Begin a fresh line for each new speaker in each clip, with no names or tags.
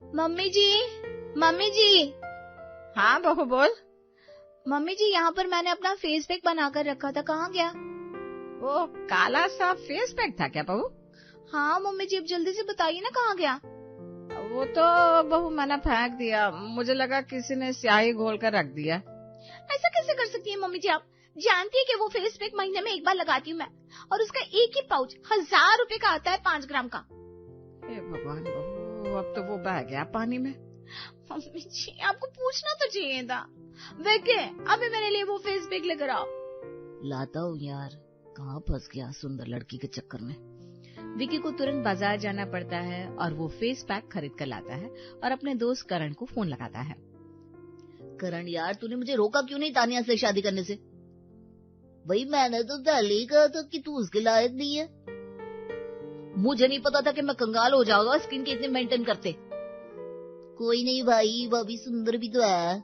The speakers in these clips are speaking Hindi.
मम्मी जी, मम्मी जी।
हाँ बहू बोल।
मम्मी जी, यहाँ पर मैंने अपना फेस पैक बनाकर रखा था, कहाँ गया?
वो काला सा फेस पैक था क्या बहू?
हाँ मम्मी जी, अब जल्दी से बताइए ना, कहाँ गया?
वो तो बहू मैंने फेंक दिया, मुझे लगा किसी ने स्याही घोल कर रख दिया।
ऐसा कैसे कर सकती है मम्मी जी आप? जानती है कि वो फेस पैक महीने में एक बार लगाती हूँ मैं, और उसका एक ही पाउच 1000 रुपए का आता है, 5 ग्राम का।
हे भगवान बहू, अब तो वो बह गया पानी में।
मम्मी जी, आपको पूछना तो चाहिए था। वेके, अभी मेरे लिए वो फेस पैक लेकर आओ।
लाता हूँ यार, कहाँ फंस गया सुंदर लड़की के चक्कर में।
विकी को तुरंत बाजार जाना पड़ता है और वो फेस पैक खरीद कर लाता है और अपने दोस्त करण को फोन लगाता है।
करण यार, तूने मुझे रोका क्यों नहीं तानिया से शादी करने से? भाई मैंने तो पहले ही कहा था कि तू उसके लायक नहीं है। मुझे नहीं पता था कि मैं कंगाल हो जाऊंगा स्किन के इतने मेंटेन करते। कोई नहीं भाई, भाभी सुंदर भी तो है।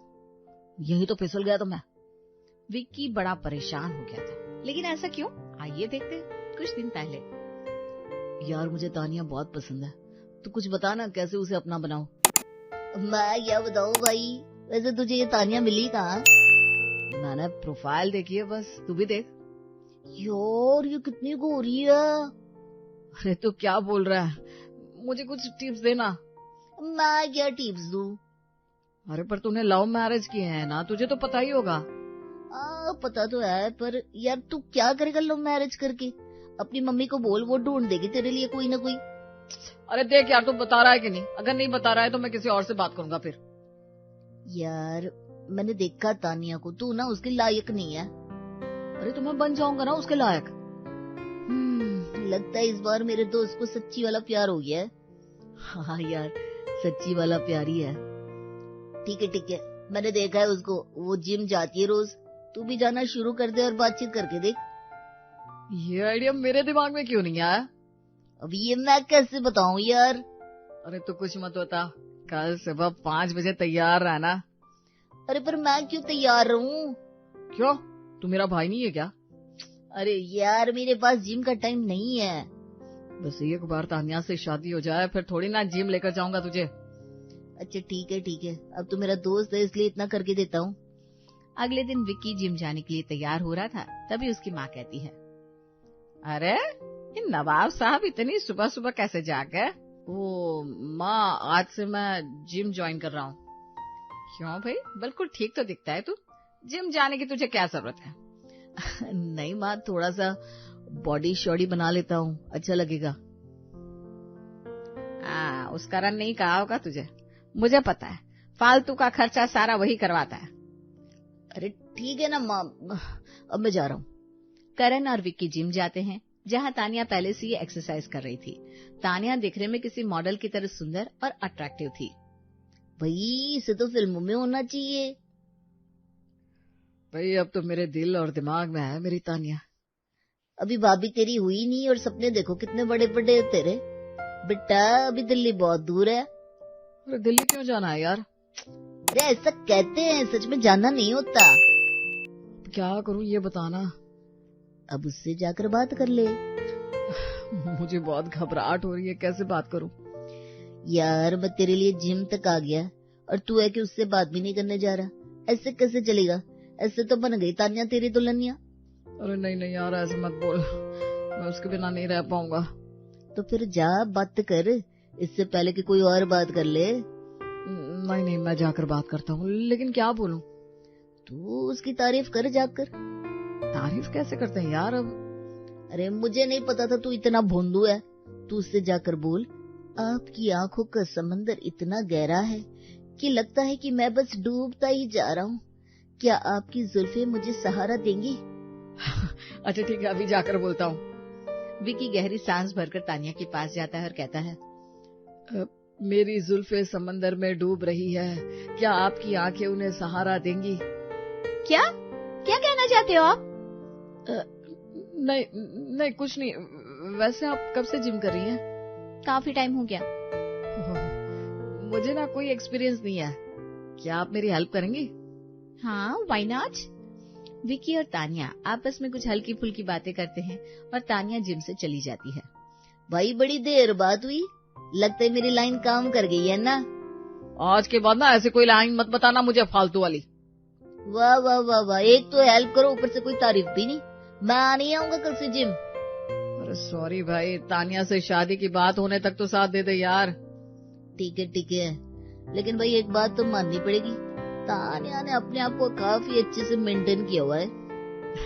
यही तो फिसल गया तो मैं।
विक्की बड़ा परेशान हो गया था, लेकिन ऐसा क्यों? आइए देखते हैं। कुछ दिन पहले,
यार मुझे तानिया बहुत पसंद है, तू कुछ बता ना कैसे उसे अपना बनाऊं। मैं क्या बताऊं भाई, वैसे तुझे ये तानिया मिली कहाँ?
मैंने प्रोफाइल देखी है बस, तू भी देख।
यार ये कितनी गोरी है।
अरे तो क्या बोल रहा है, मुझे कुछ टिप्स देना।
मैं क्या टिप्स दूं?
अरे पर तूने लव मैरिज की है ना, तुझे तो पता ही होगा।
पता तो है, पर यार तू क्या करेगा लव मैरिज करके? अपनी मम्मी को बोल, वो ढूंढ देगी तेरे लिए कोई ना कोई।
अरे देख यार, तू बता रहा है कि नहीं? अगर नहीं बता रहा है तो मैं किसी और से बात करूंगा फिर।
यार मैंने देखा तानिया को, तू ना उसके लायक नहीं है।
अरे तो मैं बन जाऊंगा ना उसके लायक।
लगता है इस बार मेरे दोस्त को सच्ची वाला प्यार हो गया है। हाँ यार, सच्ची वाला प्यार ही है। ठीक है, मैंने देखा है उसको, वो जिम जाती है रोज। तू भी जाना शुरू कर दे और बातचीत करके देख।
ये आइडिया मेरे दिमाग में क्यों नहीं आया?
अब ये मैं कैसे बताऊं यार?
अरे तो कुछ मत बता, कल सुबह 5 बजे तैयार रहना।
अरे पर मैं क्यों तैयार रहूं?
क्यों, तू मेरा भाई नहीं है क्या?
अरे यार मेरे पास जिम का टाइम नहीं है।
बस एक बार तानिया से शादी हो जाए फिर थोड़ी ना जिम लेकर जाऊंगा तुझे।
अच्छा ठीक है, अब तो मेरा दोस्त है इसलिए इतना करके देता हूँ।
अगले दिन विक्की जिम जाने के लिए तैयार हो रहा था, तभी उसकी माँ कहती है, अरे ये नवाब साहब इतनी सुबह सुबह कैसे जाग गए? ओ माँ, आज से मैं जिम ज्वाइन कर रहा हूँ। क्यों भाई, बिल्कुल ठीक तो दिखता है तू, जिम जाने की तुझे क्या जरूरत है?
नहीं माँ, थोड़ा सा बॉडी शॉडी बना लेता हूँ, अच्छा लगेगा।
उस कारण नहीं कहा होगा तुझे, मुझे पता है, फालतू का खर्चा सारा वही करवाता है।
अरे ठीक है ना माँ, अब मैं जा रहा हूँ।
करण और विक्की जिम जाते हैं, जहाँ तानिया पहले से ही एक्सरसाइज कर रही थी। तानिया दिखने में किसी मॉडल की तरह सुंदर और अट्रैक्टिव थी।
भाई इसे तो फिल्मों में होना चाहिए।
भाई अब तो मेरे दिल और दिमाग में है मेरी तानिया।
अभी भाभी तेरी हुई नहीं और सपने देखो कितने बड़े बड़े है तेरे। बेटा अभी दिल्ली बहुत दूर है।
अरे दिल्ली क्यों जाना है यार?
अरे ऐसा कहते हैं, सच में जाना नहीं होता।
क्या करूं ये बताना।
अब उससे जाकर बात कर ले।
मुझे बहुत घबराहट हो रही है, कैसे बात करूं?
यार मैं तेरे लिए जिम तक आ गया और तू है कि उससे बात भी नहीं करने जा रहा, ऐसे कैसे चलेगा? ऐसे तो बन गई तानिया तेरी दुल्हनिया।
अरे नहीं यार, ऐसे मत बोल, मैं उसके बिना नहीं रह पाऊंगा।
तो फिर जा बात कर, इससे पहले कि कोई और बात कर ले।
नहीं, मैं जाकर बात करता हूँ, लेकिन क्या बोलूं?
तू उसकी तारीफ कर जाकर।
तारीफ कैसे करते हैं यार अब?
अरे मुझे नहीं पता था तू इतना भोंदू है। तू उससे जाकर बोल, आपकी आंखों का समंदर इतना गहरा है कि लगता है कि मैं बस डूबता ही जा रहा हूँ। क्या आपकी जुल्फे मुझे सहारा देंगी?
अच्छा ठीक है, अभी जाकर बोलता हूँ। विकी गहरी सांस भरकर तानिया के पास जाता है और कहता है, मेरी जुल्फे समंदर में डूब रही है, क्या आपकी आंखें उन्हें सहारा देंगी?
क्या कहना चाहते हो आप?
नहीं कुछ नहीं। वैसे आप कब से जिम कर रही हैं?
काफी टाइम हो गया।
मुझे ना कोई एक्सपीरियंस नहीं है, क्या आप मेरी हेल्प करेंगी?
हाँ, व्हाई नॉट।
विकी और तानिया आपस में कुछ हल्की फुल्की बातें करते हैं और तानिया जिम से चली जाती है।
भाई बड़ी देर बात हुई, लगता है मेरी लाइन काम कर गई है ना।
आज के बाद ना ऐसे कोई लाइन मत बताना मुझे फालतू वाली।
वाह वाह वाह वाह, एक तो हेल्प करो, ऊपर से कोई तारीफ भी नहीं। मैं नहीं आऊंगा कल से जिम।
अरे सॉरी भाई, तानिया से शादी की बात होने तक तो साथ दे दे यार।
ठीक है, लेकिन भाई एक बात तो माननी पड़ेगी, तानिया ने अपने आप को काफी अच्छे से मेंटेन किया हुआ है।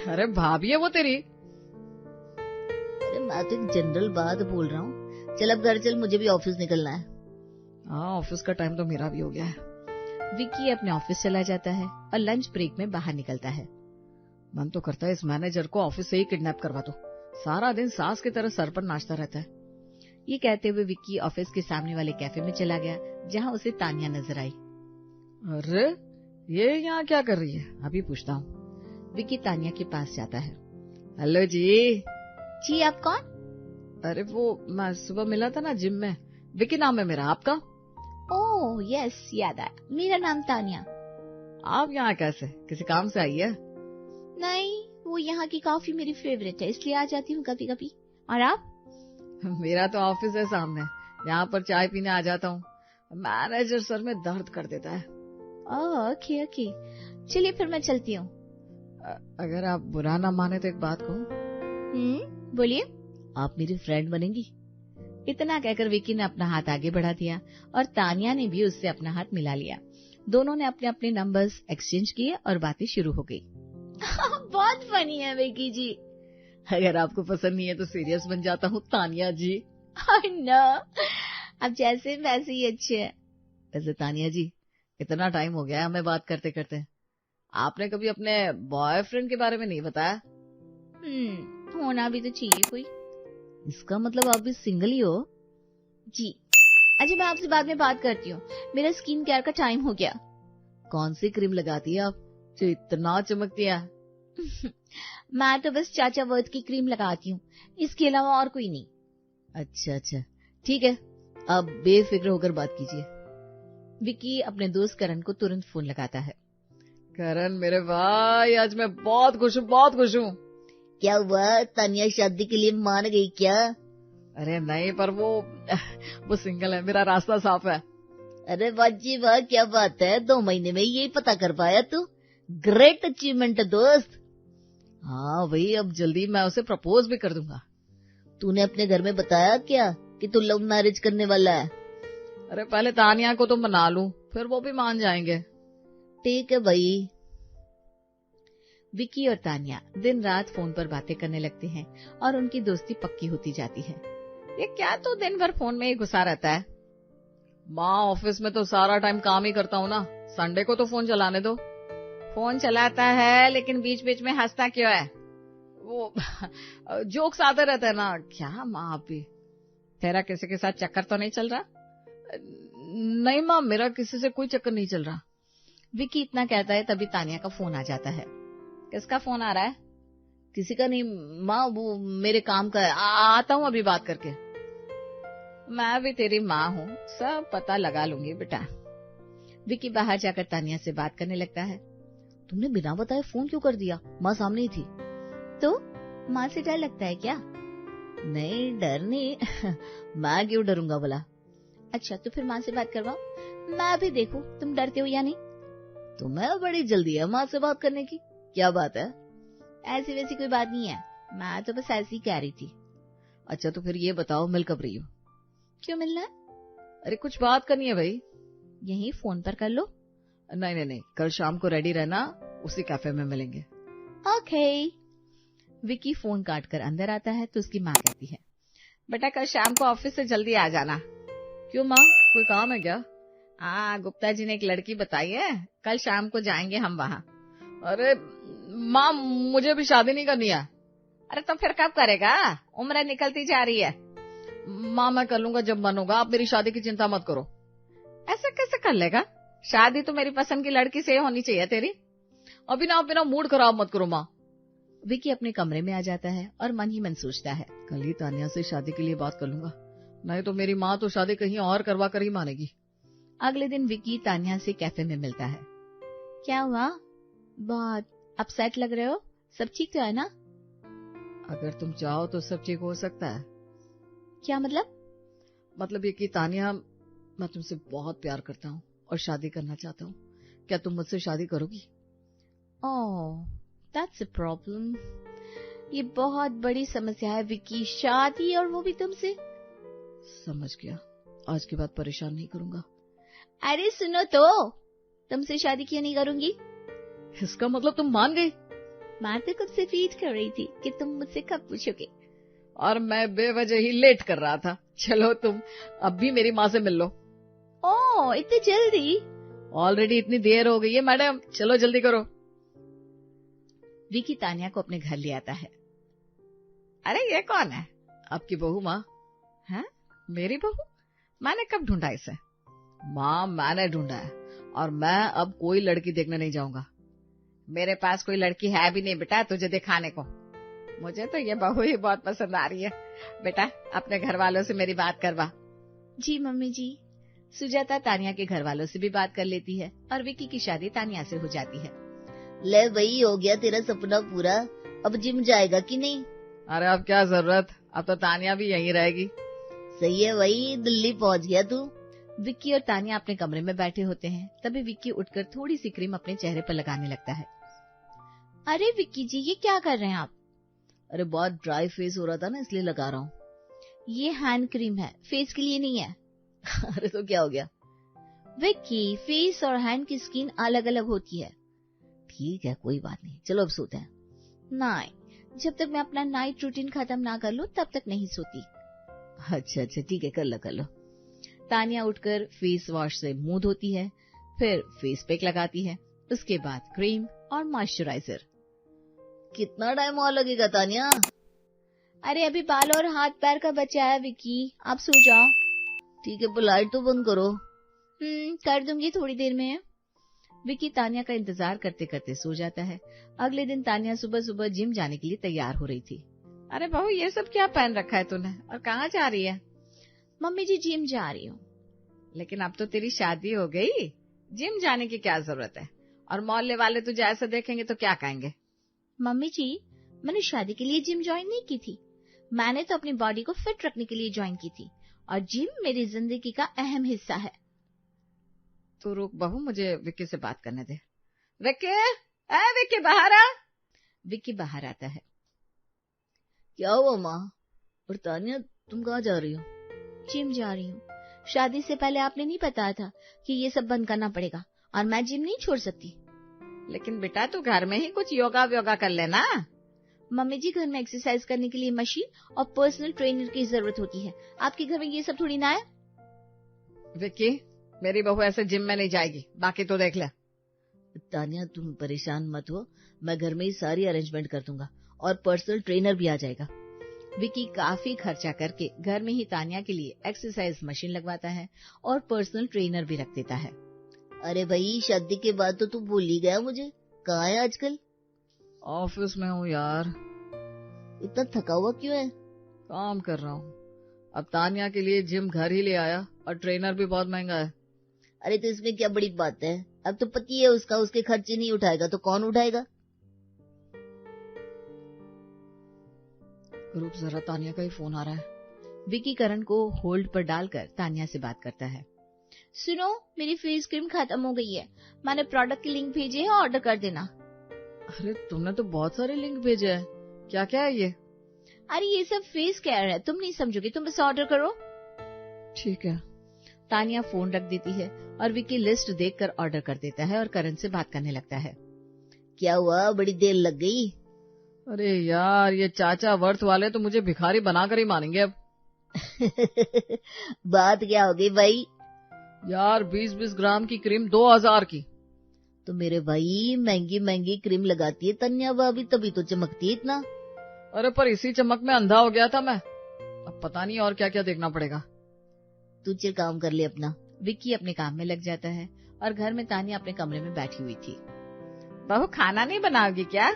अरे भाभी है वो तेरी।
अरे मैं तो एक जनरल बात बोल रहा हूँ। चल अब घर चल, मुझे भी ऑफिस निकलना है।
हाँ, ऑफिस का टाइम तो मेरा भी हो गया है।
विक्की अपने ऑफिस चला जाता है और लंच ब्रेक में बाहर निकलता है।
मन तो करता है इस मैनेजर को ऑफिस से ही किडनैप करवा दो, सारा दिन सास की तरह सर पर नाचता रहता है।
ये कहते हुए विक्की ऑफिस के सामने वाले कैफे में चला गया, जहाँ उसे तानिया नजर आई।
अरे ये यहाँ क्या कर रही है, अभी पूछता हूँ।
विक्की तानिया के पास जाता है।
हेलो जी।
जी आप कौन?
अरे वो मैं सुबह मिला था ना जिम में, विक्की नाम है मेरा, आपका?
ओह यस, याद आया, मेरा नाम तानिया।
आप यहाँ कैसे, किसी काम से आई है?
नहीं, वो यहाँ की कॉफी मेरी फेवरेट है, इसलिए आ जाती हूँ कभी कभी। और आप?
मेरा तो ऑफिस है सामने, यहाँ पर चाय पीने आ जाता हूँ। मैनेजर सर में दर्द कर देता है।
ओके, चलिए फिर मैं चलती हूँ।
अगर आप बुरा ना माने तो एक बात कहूँ।
बोलिए।
आप मेरी फ्रेंड बनेंगी?
इतना कहकर विक्की ने अपना हाथ आगे बढ़ा दिया और तानिया ने भी उससे अपना हाथ मिला लिया। दोनों ने अपने अपने नंबर्स एक्सचेंज किए और बातें शुरू हो गई।
बहुत फनी है विक्की जी।
अगर आपको पसंद नहीं है तो सीरियस बन जाता हूँ तानिया जी।
नो, अब जैसे वैसे ही अच्छे हैं।
वैसे तानिया जी, इतना टाइम हो गया है हमें बात करते करते, आपने कभी अपने बॉयफ्रेंड के बारे में नहीं बताया?
होना भी तो चाहिए कोई।
इसका मतलब आप भी सिंगल ही हो?
जी। अच्छा, मैं आपसे बाद में बात करती हूँ, मेरा स्किन केयर का टाइम हो गया।
कौन सी क्रीम लगाती है आप जो इतना चमकती है?
मैं तो बस चाचा वर्थ की क्रीम लगाती हूँ, इसके अलावा और कोई नहीं।
अच्छा, ठीक है, आप बेफिक्र होकर बात कीजिए।
विक्की अपने दोस्त करण को तुरंत फोन लगाता है।
करण मेरे भाई, आज मैं बहुत खुश हूँ।
क्या हुआ, तानिया शादी के लिए मान गई क्या?
अरे नहीं, पर वो सिंगल है, मेरा रास्ता साफ है।
अरे वाह जी वाह, क्या बात है, 2 महीने में यही पता कर पाया तू। ग्रेट अचीवमेंट दोस्त।
हाँ भाई, अब जल्दी मैं उसे प्रपोज भी कर दूंगा।
तूने अपने घर में बताया क्या कि तू लव मैरिज करने वाला है?
अरे पहले तानिया को तो मना लूं, फिर वो भी मान जाएंगे।
ठीक है भाई।
विक्की और तानिया दिन रात फोन पर बातें करने लगते हैं और उनकी दोस्ती पक्की होती जाती है।
ये क्या तो दिन भर फोन में ही घुसा रहता है? माँ, ऑफिस में तो सारा टाइम काम ही करता हूँ ना, संडे को तो फोन चलाने दो।
फोन चलाता है लेकिन बीच बीच में हंसता क्यों है?
वो जोक्स आते रहते हैं ना। क्या माँ, आप भी?
तेरा किसी के साथ चक्कर तो नहीं चल रहा?
नहीं माँ, मेरा किसी से कोई चक्कर नहीं चल रहा।
विक्की इतना कहता है तभी तानिया का फोन आ जाता है। किसका फोन आ रहा है?
किसी का नहीं माँ, वो मेरे काम का है।
आता हूँ अभी बात करके।
मैं भी तेरी माँ हूँ, सब पता लगा लूंगी बेटा। विक्की बाहर जाकर तानिया से बात करने लगता है।
तुमने बिना बताए फोन क्यों कर दिया? माँ सामने ही थी।
तो माँ से डर लगता है क्या?
नहीं, डर नहीं। मैं क्यों डरूंगा भला?
अच्छा, तो फिर माँ से बात करवाओ, मैं भी देखूं तुम डरते हो या नहीं।
तुम्हें बड़ी जल्दी है माँ से बात करने की, क्या बात है?
ऐसी वैसी कोई बात नहीं है, मैं तो बस ऐसी ही कह रही थी।
अच्छा, तो फिर ये बताओ, मिल कब रही हो?
क्यों मिलना है?
अरे कुछ बात करनी है भाई।
यही फोन पर कर लो।
नहीं, कल शाम को रेडी रहना, उसी कैफे में मिलेंगे।
ओके।
विक्की फोन काट कर अंदर आता है तो उसकी माँ कहती है, बेटा कल शाम को ऑफिस से जल्दी आ जाना।
क्यों माँ, कोई काम है क्या?
हाँ, गुप्ता जी ने एक लड़की बताई है, कल शाम को जाएंगे हम वहाँ।
अरे माँ, मुझे भी शादी नहीं करनी है।
अरे तो फिर कब करेगा? उम्र निकलती जा रही है।
माँ मैं कर लूंगा जब मन होगा, आप मेरी शादी की चिंता मत करो।
ऐसा कैसे कर लेगा? शादी तो मेरी पसंद की लड़की से होनी चाहिए तेरी।
अभी ना आप मेरा मूड खराब मत करो माँ।
विक्की अपने कमरे में आ जाता है और मन ही मन सोचता है,
कल ही तानिया से शादी के लिए बात कर लूंगा, नहीं तो मेरी माँ तो शादी कहीं और करवा कर ही मानेगी।
अगले दिन विक्की तानिया से कैफे में मिलता है। क्या हुआ, बहुत अपसेट लग रहे हो? सब ठीक तो है ना?
अगर तुम चाहो तो सब ठीक हो सकता है।
क्या मतलब?
मतलब ये कि तानिया, मैं तुमसे बहुत प्यार करता हूँ। और शादी करना चाहता हूँ। क्या तुम मुझसे शादी करोगी?
ओह, दैट्स अ प्रॉब्लम। ये बहुत बड़ी समस्या है विक्की, शादी और वो भी तुमसे।
समझ गया, आज के बाद परेशान नहीं करूंगा।
अरे सुनो तो, तुमसे शादी क्यों नहीं करूंगी?
इसका मतलब तुम मान गई?
मैं तो कब से वेट कर रही थी कि तुम मुझसे कब पूछोगे।
और मैं बेवजह ही लेट कर रहा था। चलो तुम अब भी मेरी माँ से मिल लो।
ओह, इतनी जल्दी?
ऑलरेडी इतनी देर हो गई है मैडम, चलो जल्दी करो।
विकी तानिया को अपने घर ले आता है।
अरे ये कौन है? आपकी बहू माँ।
हैं?
मेरी बहू? मैंने कब ढूंढा इसे? माँ, मैंने ढूंढा है और मैं अब कोई लड़की देखने नहीं जाऊंगा।
मेरे पास कोई लड़की है भी नहीं बेटा तुझे दिखाने को। मुझे तो ये बहू ही बहुत पसंद आ रही है। बेटा अपने घर वालों से मेरी बात करवा।
जी मम्मी जी।
सुजाता तानिया के घर वालों से भी बात कर लेती है और विकी की शादी तानिया से हो जाती है।
ले भाई, हो गया तेरा सपना पूरा। अब जिम जाएगा कि नहीं?
अरे अब क्या जरूरत, अब तो तानिया भी यहीं रहेगी।
सही है भाई, दिल्ली पहुंच गया तू।
विक्की और तानिया अपने कमरे में बैठे होते हैं। तभी विक्की उठकर थोड़ी सी क्रीम अपने चेहरे पर लगाने लगता है।
अरे विक्की जी, ये क्या कर रहे हैं आप?
अरे बहुत ड्राई फेस हो रहा था ना, इसलिए लगा रहा हूँ।
ये हैंड क्रीम है, फेस के लिए नहीं है।
अरे तो क्या हो गया?
विक्की, फेस और हैंड की स्किन अलग अलग होती है।
ठीक है, कोई बात नहीं, चलो अब सोते हैं।
नहीं, जब तक मैं अपना नाइट रूटीन खत्म ना कर लूं तब तक नहीं सोती।
अच्छा अच्छा, ठीक है, कर लो कर लो।
तानिया उठकर फेस वॉश से मुंह धोती है, फिर फेस पैक लगाती है, उसके बाद क्रीम और मॉइस्चराइजर।
कितना टाइम और लगेगा तानिया?
अरे अभी बाल और हाथ पैर का बचा है विक्की, आप सो जाओ।
ठीक है, पर लाइट तो बंद करो।
कर दूंगी थोड़ी देर में।
विक्की तानिया का इंतजार करते करते सो जाता है। अगले दिन तानिया सुबह सुबह जिम जाने के लिए तैयार हो रही थी। अरे बहू, ये सब क्या पहन रखा है तूने और कहाँ जा रही है?
मम्मी जी, जिम जा रही हूँ।
लेकिन अब तो तेरी शादी हो गई, जिम जाने की क्या जरूरत है? और मोहल्ले वाले तुझे ऐसा देखेंगे तो क्या कहेंगे?
मम्मी जी, मैंने शादी के लिए जिम ज्वाइन नहीं की थी। मैंने तो अपनी बॉडी को फिट रखने के लिए ज्वाइन की थी और जिम मेरी जिंदगी का अहम हिस्सा है।
तो रुक बहू, मुझे विक्की से बात करने दे। विक्की, विक्की बाहर आ।
विक्की बाहर आता है।
क्या हुआ माँ? और तानिया, तुम कहाँ जा रही हो?
जिम जा रही हूँ। शादी से पहले आपने नहीं बताया था कि ये सब बंद करना पड़ेगा और मैं जिम नहीं छोड़ सकती।
लेकिन बेटा तू घर में ही कुछ योगा व्योगा कर लेना।
मम्मी जी, घर में एक्सरसाइज करने के लिए मशीन और पर्सनल ट्रेनर की जरूरत होती है। आपके घर में ये सब थोड़ी ना है।
विक्की, मेरी बहू ऐसे जिम में नहीं जाएगी, बाकी तो देख ले।
तानिया तुम परेशान मत हो, मैं घर में ही सारी अरेंजमेंट कर दूंगा और पर्सनल ट्रेनर भी आ जाएगा।
विक्की काफी खर्चा करके घर में ही तानिया के लिए एक्सरसाइज मशीन लगवाता है और पर्सनल ट्रेनर भी रख देता है।
अरे भाई, शादी के बाद तो तू भूल ही गया मुझे। कहाँ है आजकल?
ऑफिस में हूँ यार।
इतना थका हुआ क्यों है?
काम कर रहा हूँ। अब तानिया के लिए जिम घर ही ले आया और ट्रेनर भी बहुत महंगा है।
अरे तो इसमें क्या बड़ी बात है? अब तो पति है उसका, उसके खर्चे नहीं उठाएगा तो कौन उठाएगा?
रुक जरा, तानिया का ही फोन आ रहा है।
विक्की करण को होल्ड पर डालकर तानिया से बात करता है।
सुनो, मेरी फेस क्रीम खत्म हो गई है। मैंने प्रोडक्ट की लिंक भेजी है, ऑर्डर कर देना।
अरे तुमने तो बहुत सारे लिंक भेजे हैं, क्या क्या है ये?
अरे ये सब फेस केयर है, तुम नहीं समझोगी, तुम बस ऑर्डर करो।
ठीक है।
तानिया फोन रख देती है और विक्की लिस्ट देखकर ऑर्डर कर देता है और करण से बात करने लगता है।
क्या हुआ, बड़ी देर लग गई?
अरे यार, ये चाचा वर्थ वाले तो मुझे भिखारी बनाकर ही मानेंगे अब।
बात क्या हो गई भाई?
यार 20-20 ग्राम की क्रीम 2000 की।
तो मेरे भाई, महंगी महंगी क्रीम लगाती है तन्या भाभी, तभी तो चमकती है इतना।
अरे पर इसी चमक में अंधा हो गया था मैं, अब पता नहीं और क्या क्या देखना पड़ेगा।
तू चल काम कर ले अपना।
विक्की अपने काम में लग जाता है और घर में तानिया अपने कमरे में बैठी हुई थी। बहू, खाना नहीं बनाओगी क्या?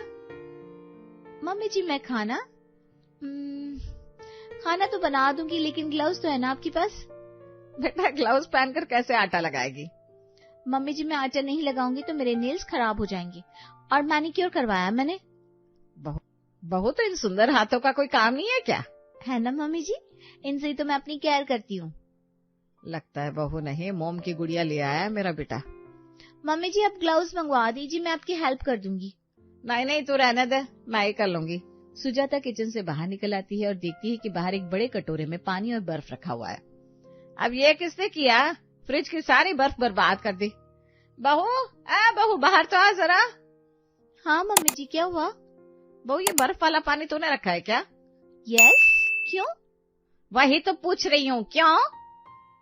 मम्मी जी, मैं खाना तो बना दूंगी, लेकिन ग्लव्स तो है ना आपके पास?
बेटा, ग्लव्स पहनकर कैसे आटा लगाएगी?
मम्मी जी, मैं आटा नहीं लगाऊंगी तो मेरे नेल्स खराब हो जाएंगे और मैनिक्योर करवाया मैंने।
बहू, तो इन सुंदर हाथों का कोई काम नहीं है क्या?
है ना मम्मी जी, इनसे ही तो मैं अपनी केयर करती हूँ।
लगता है बहू नहीं, मोम की गुड़िया ले आया है मेरा बेटा।
मम्मी जी आप ग्लव्स मंगवा दीजिए, मैं आपकी हेल्प कर दूंगी।
नहीं नहीं, तू रहने दे, मैं ही कर लूंगी।
सुजाता किचन से बाहर निकल आती है और देखती है कि बाहर एक बड़े कटोरे में पानी और बर्फ रखा हुआ है।
अब ये किसने किया? फ्रिज की सारी बर्फ बर्बाद कर दी। बहू बाहर तो आ जरा।
हाँ मम्मी जी क्या हुआ?
बहू ये बर्फ वाला पानी तूने रखा है क्या?
यस, क्यों?
वही तो पूछ रही हूँ, क्यों?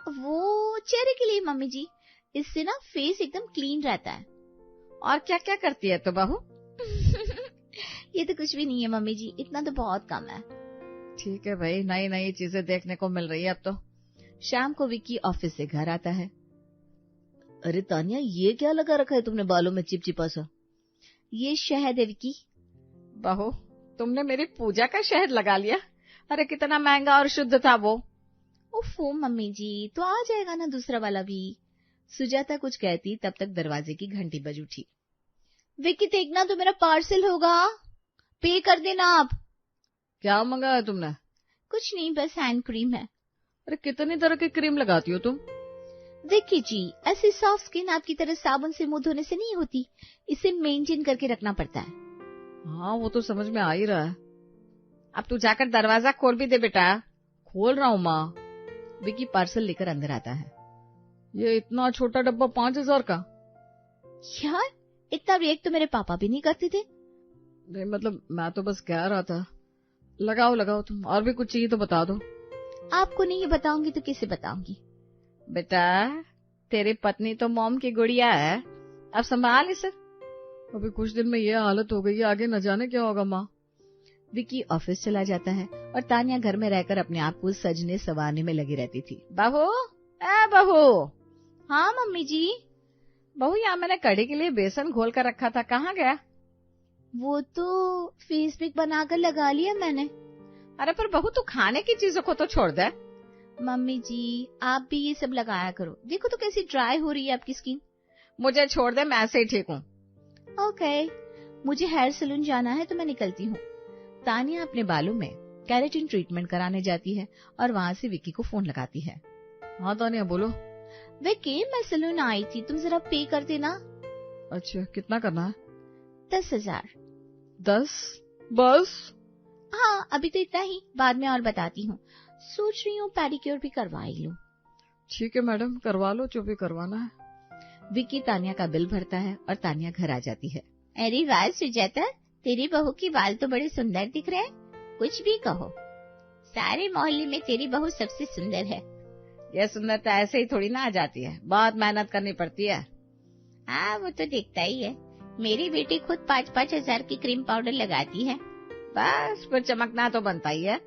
वो चेहरे के लिए मम्मी जी, इससे ना फेस एकदम क्लीन रहता है।
और क्या क्या करती है तो बहू?
ये तो कुछ भी नहीं है मम्मी जी, इतना तो बहुत कम है।
ठीक है भाई, नई नई चीजें देखने को मिल रही है अब तो।
शाम को विक्की ऑफिस से घर आता है।
अरे तानिया, ये क्या लगा रखा है तुमने बालों में चिपचिपा सा?
ये शहद है विक्की।
बहू तुमने मेरी पूजा का शहद लगा लिया। अरे कितना महंगा और शुद्ध था वो।
ओफो मम्मी जी, तो आ जाएगा ना दूसरा वाला भी।
सुजाता कुछ कहती तब तक दरवाजे की घंटी बज उठी।
विक्की देखना तो मेरा पार्सल होगा, पे कर देना आप।
क्या मंगाया तुमने?
कुछ नहीं, बस हैंड क्रीम है।
अरे कितनी तरह की क्रीम लगाती हो तुम?
विक्की जी, ऐसी सॉफ्ट स्किन आपकी तरह साबुन से मुंह धोने से नहीं होती, इसे मेंटेन करके रखना पड़ता है।
हाँ वो तो समझ में आ ही रहा है। अब तू जाकर दरवाजा खोल भी दे बेटा। खोल रहा हूँ माँ।
विक्की पार्सल लेकर अंदर आता है।
ये इतना छोटा डब्बा 5,000 का?
यार इतना रिएक्ट तो मेरे पापा भी नहीं करते थे।
नहीं मतलब मैं तो बस कह रहा था। लगाओ लगाओ तुम, और भी कुछ चाहिए तो बता दो।
आपको नहीं बताऊंगी तो किसे बताऊंगी?
बेटा तेरी पत्नी तो मोम की गुड़िया है, अब संभाल इसे। अभी कुछ दिन में ये हालत हो गई है, आगे न जाने क्या होगा माँ।
विक्की ऑफिस चला जाता है और तानिया घर में रहकर अपने आप को सजने संवारने में लगी रहती थी।
बहू, ए बहू।
हाँ मम्मी जी।
बहू यहाँ मैंने कढ़ी के लिए बेसन घोल कर रखा था, कहाँ गया?
वो तो फेस पैक बनाकर लगा लिया मैंने।
अरे पर बहू तू खाने की चीजों को तो छोड़ दे।
मम्मी जी आप भी ये सब लगाया करो, देखो तो कैसी ड्राई हो रही है आपकी स्किन।
मुझे छोड़ दे, मैं ऐसे ही ठीक हूँ।
ओके, मुझे हेयर सैलून जाना है तो मैं निकलती हूँ।
तानिया अपने बालों में केराटिन ट्रीटमेंट कराने जाती है और वहाँ से विक्की को फोन लगाती है।
हाँ तानिया बोलो।
विक्की मैं सैलून आई थी, तुम जरा पे कर देना।
अच्छा कितना करना है?
10,000।
10 बस?
हाँ अभी तो इतना ही, बाद में और बताती हूँ। सोच रही हूँ पेडिक्योर भी करवा ही लूं।
ठीक है मैडम, करवा लो जो भी करवाना है।
विक्की तानिया का बिल भरता है और तानिया घर आ जाती है।
अरे वाह सुजाता, तेरी बहू की बाल तो बड़े सुंदर दिख रहे हैं। कुछ भी कहो, सारे मोहल्ले में तेरी बहू सबसे सुंदर है।
ये सुंदरता ऐसे ही थोड़ी ना आ जाती है, बहुत मेहनत करनी पड़ती है।
हाँ वो तो दिखता ही है, मेरी बेटी खुद 5-5 हजार की क्रीम पाउडर लगाती है।
बस फिर चमकना तो बनता ही है।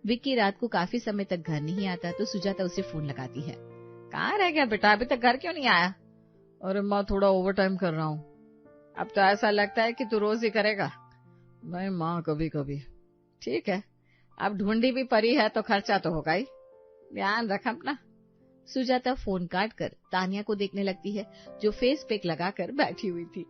विक्की रात को काफी समय तक घर नहीं आता तो सुजाता उसे फोन लगाती है।
कहाँ रह गया बेटा, अभी तक घर क्यों नहीं आया? अरे माँ थोड़ा ओवर टाइम कर रहा हूँ। अब तो ऐसा लगता है कि तू रोज ही करेगा। नहीं माँ, कभी कभी। ठीक है, अब ढूंढी भी परी है तो खर्चा तो होगा ही, ध्यान रख अपना।
सुजाता फोन काट कर तानिया को देखने लगती है जो फेस पैक लगाकर बैठी हुई थी।